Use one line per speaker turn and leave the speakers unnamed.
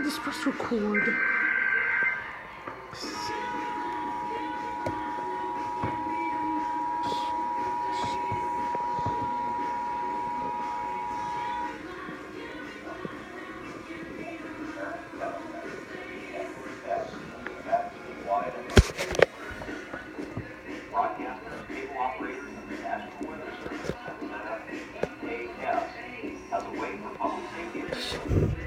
just press record.
Broadcasters, cable operators, and the National Weather Service have set up EAS as a way for public safety officials